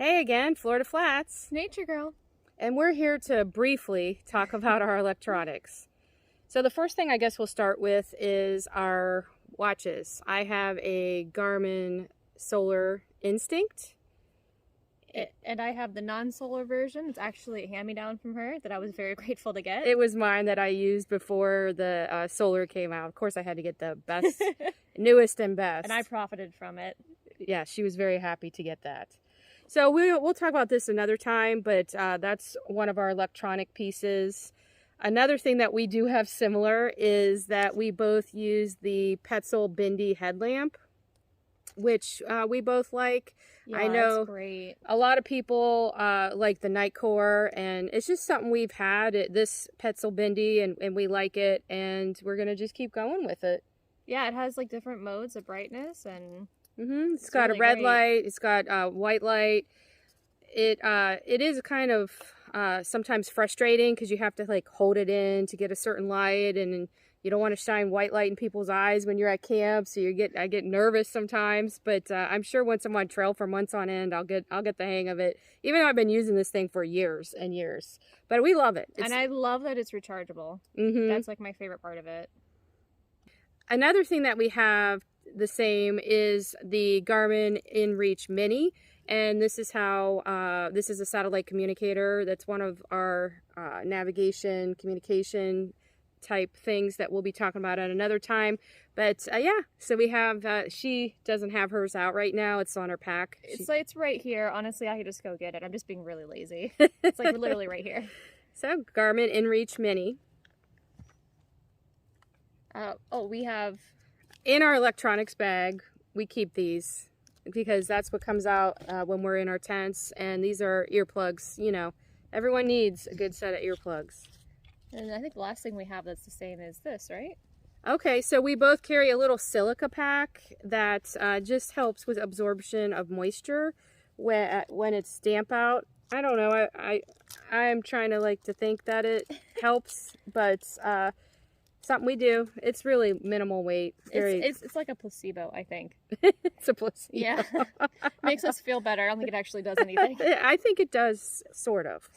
Hey again, Florida Flats. Nature Girl. And we're here to briefly talk about our electronics. So the first thing I guess we'll start with is our watches. I have a Garmin Solar Instinct. And I have the non-solar version. It's actually a hand-me-down from her that I was very grateful to get. It was mine that I used before the solar came out. Of course, I had to get the best, newest and best. And I profited from it. Yeah, she was very happy to get that. So we'll talk about this another time, but that's one of our electronic pieces. Another thing that we do have similar is that we both use the Petzl Bindi headlamp, which we both like. Yeah, I know that's great. A lot of people like the Night Core, and it's just something we've had, this Petzl Bindi, and we like it, and we're going to just keep going with it. Yeah, it has like different modes of brightness, and it's got really a red light, it's got white light. It is kind of sometimes frustrating because you have to like hold it in to get a certain light, and you don't want to shine white light in people's eyes when you're at camp, so I get nervous sometimes. But I'm sure once I'm on trail for months on end, I'll get the hang of it. Even though I've been using this thing for years and years, but we love it. And I love that it's rechargeable. That's like my favorite part of it. Another thing that we have the same is the Garmin Inreach Mini, and this is how this is a satellite communicator. That's one of our navigation communication type things that we'll be talking about at another time. But yeah, so we have she doesn't have hers out right now. It's on her pack. It's right here. Honestly, I could just go get it. I'm just being really lazy. It's like literally right here. So Garmin Inreach Mini. We have in our electronics bag, we keep these because that's what comes out when we're in our tents, and these are earplugs. You know, everyone needs a good set of earplugs. And I think the last thing we have that's the same is this, right? Okay, so we both carry a little Silica Pack that just helps with absorption of moisture when it's damp out. I don't know, I'm trying to think that it helps, but something we do. It's really minimal weight. It's like a placebo, I think. It's a placebo. Yeah. Makes us feel better. I don't think it actually does anything. I think it does, sort of.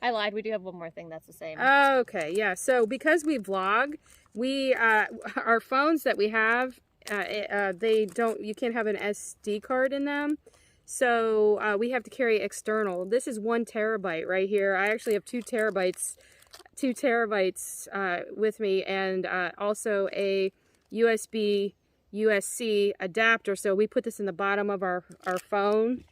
I lied. We do have one more thing that's the same. Okay, yeah. So because we vlog, our phones that we have, you can't have an SD card in them. So we have to carry external. This is 1 terabyte right here. I actually have 2 terabytes with me, and also a USB Usc adapter. So we put this in the bottom of our phone.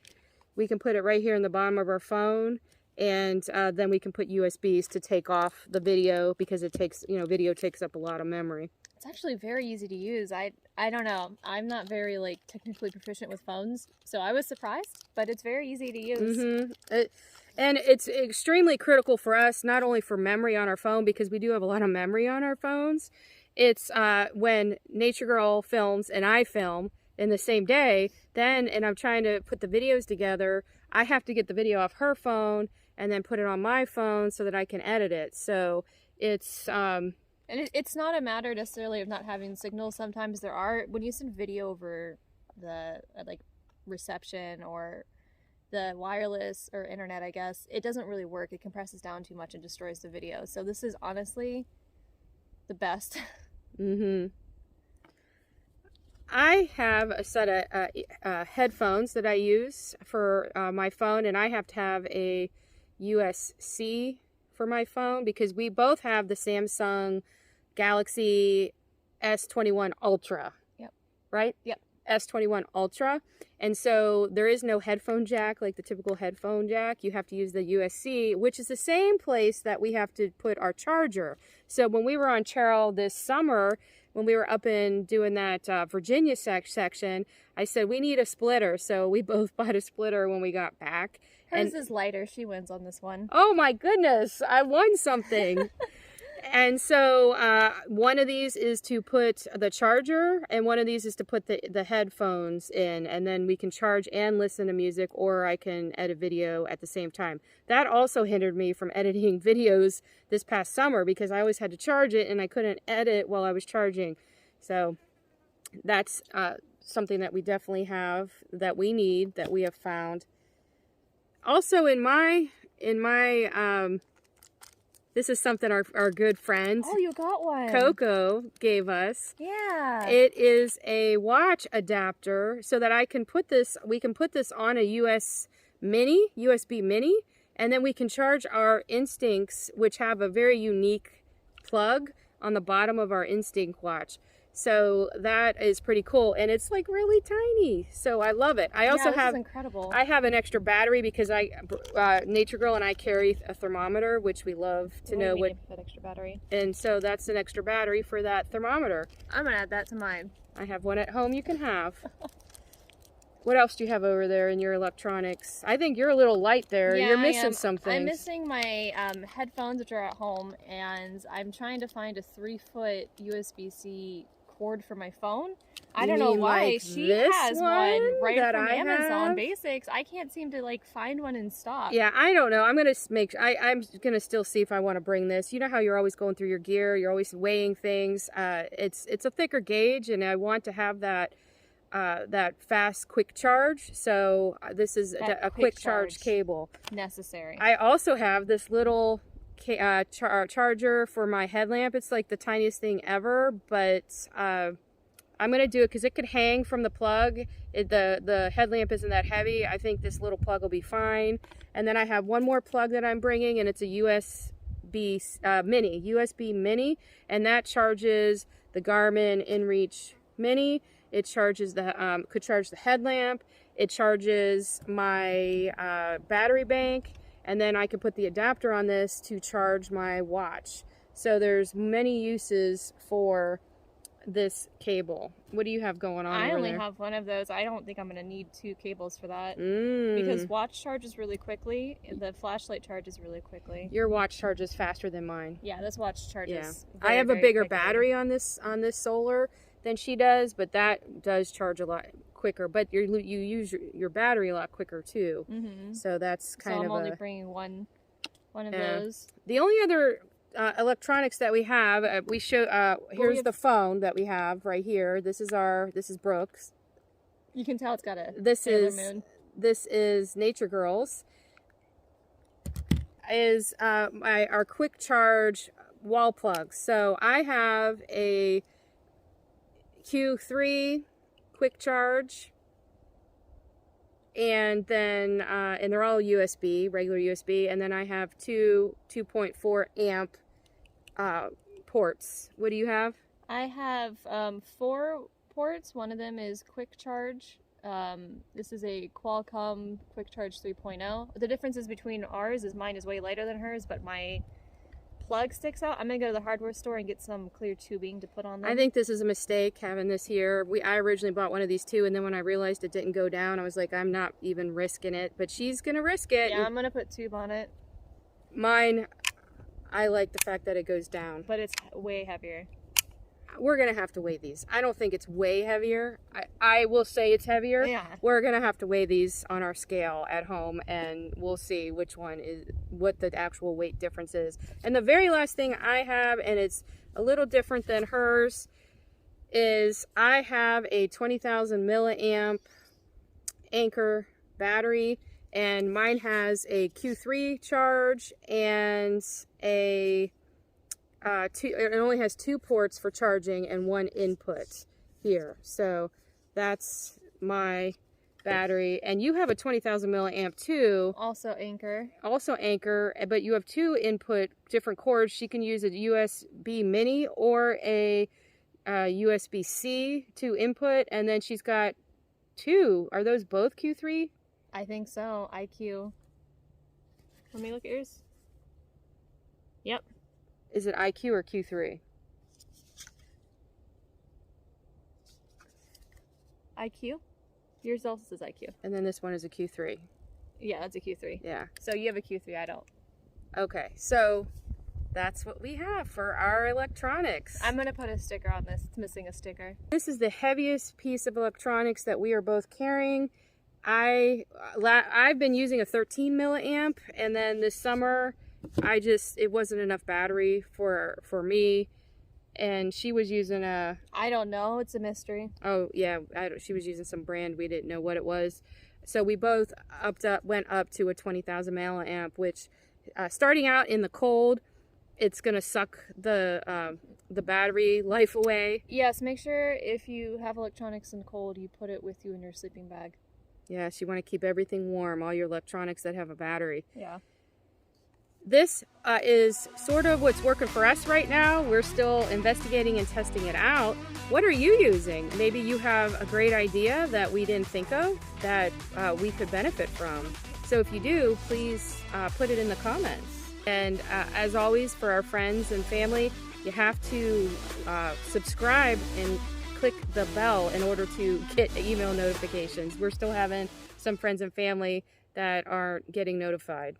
We can put it right here in the bottom of our phone, and then we can put USBs to take off the video, because it takes, video takes up a lot of memory. It's actually very easy to use. I don't know. I'm not very technically proficient with phones, so I was surprised, but it's very easy to use. And it's extremely critical for us, not only for memory on our phone, because we do have a lot of memory on our phones. It's when Nature Girl films and I film in the same day, and I'm trying to put the videos together, I have to get the video off her phone and then put it on my phone so that I can edit it. So it's and it's not a matter necessarily of not having signal. Sometimes when you send video over the reception or the wireless or internet, I guess, it doesn't really work. It compresses down too much and destroys the video. So this is honestly the best. I have a set of headphones that I use for my phone, and I have to have a USC for my phone because we both have the Samsung Galaxy S21 Ultra. Yep. Right? Yep. S21 Ultra. And so there is no headphone jack like the typical headphone jack. You have to use the USC, which is the same place that we have to put our charger. So when we were on trail this summer, when we were up and doing that Virginia section, I said we need a splitter. So we both bought a splitter when we got back. Hers is lighter. She wins on this one. Oh my goodness, I won something. And so one of these is to put the charger, and one of these is to put the headphones in, and then we can charge and listen to music, or I can edit video at the same time. That also hindered me from editing videos this past summer because I always had to charge it and I couldn't edit while I was charging. So that's something that we definitely have, that we need, that we have found. Also in my this is something our good friend Oh, you got one. Coco gave us. Yeah. It is a watch adapter so that we can put this on a USB mini, and then we can charge our Instincts, which have a very unique plug on the bottom of our Instinct watch. So that is pretty cool, and it's like really tiny. So I love it. I also have incredible. I have an extra battery because Nature Girl and I carry a thermometer, which we love to know what. That extra battery. And so that's an extra battery for that thermometer. I'm gonna add that to mine. I have one at home. You can have. What else do you have over there in your electronics? I think you're a little light there. Yeah, you're missing something. I'm missing my headphones, which are at home, and I'm trying to find a 3-foot USB-C cord for my phone. I don't know why. Like she has one right that from I Amazon have? Basics. I can't seem to like find one in stock. Yeah, I don't know. I'm gonna I'm gonna still see if I want to bring this. You know how you're always going through your gear, you're always weighing things. It's a thicker gauge, and I want to have that fast quick charge. So this is a quick charge cable necessary. I also have this little charger for my headlamp. It's like the tiniest thing ever, but I'm gonna do it because it could hang from the plug. The headlamp isn't that heavy. I think this little plug will be fine. And then I have one more plug that I'm bringing, and it's a USB mini, and that charges the Garmin Inreach Mini. It charges could charge the headlamp. It charges my battery bank, and then I could put the adapter on this to charge my watch. So there's many uses for this cable. What do you have going on over there? I only have one of those. I don't think I'm going to need 2 cables for that. Because watch charges really quickly. The flashlight charges really quickly. Your watch charges faster than mine. Yeah, this watch charges I have a bigger battery on this solar than she does, but that does charge a lot quicker. But you use your battery a lot quicker too. So that's kind of. So I'm only bringing one of those. The only other electronics that we have, here's the phone that we have right here. This is Brooks. You can tell it's got a Sailor Moon. This is Nature Girls. Is our quick charge wall plugs. So I have a Q3 quick charge, and then and they're all USB, regular USB, and then I have 2.4 amp ports. What do you have? I have 4 ports. One of them is quick charge. This is a Qualcomm quick charge 3.0. The differences between ours is mine is way lighter than hers, but my plug sticks out. I'm gonna go to the hardware store and get some clear tubing to put on them. I think this is a mistake having this here. I originally bought one of these too, and then when I realized it didn't go down, I was like, I'm not even risking it. But she's gonna risk it. Yeah, I'm gonna put tube on it. Mine, I like the fact that it goes down, but it's way heavier. We're gonna have to weigh these. I don't think it's way heavier. I will say it's heavier. Yeah. We're gonna have to weigh these on our scale at home, and we'll see what the actual weight difference is. And the very last thing I have, and it's a little different than hers, is I have a 20,000 milliamp Anchor battery, and mine has a Q3 charge and it only has 2 ports for charging and 1 input here. So that's my battery. And you have a 20,000 milliamp too. Also Anchor, but you have 2 input different cords. She can use a USB mini or a USB-C to input. And then she's got 2. Are those both Q3? I think so. IQ. Let me look at yours. Yep. Is it IQ or Q3? IQ? Yours also says IQ. And then this one is a Q3. Yeah, that's a Q3. Yeah. So you have a Q3, I don't. Okay, so that's what we have for our electronics. I'm going to put a sticker on this. It's missing a sticker. This is the heaviest piece of electronics that we are both carrying. I've been using a 13 milliamp, and then this summer it wasn't enough battery for me, and she was using I don't know, it's a mystery. Oh yeah, she was using some brand we didn't know what it was. So we both went up to a 20,000 milliamp, which starting out in the cold, it's gonna suck the battery life away. Yes, make sure if you have electronics in cold, you put it with you in your sleeping bag. Yes, you want to keep everything warm, all your electronics that have a battery. Yeah. This is sort of what's working for us right now. We're still investigating and testing it out. What are you using? Maybe you have a great idea that we didn't think of that we could benefit from. So if you do, please put it in the comments. And as always, for our friends and family, you have to subscribe and click the bell in order to get email notifications. We're still having some friends and family that aren't getting notified.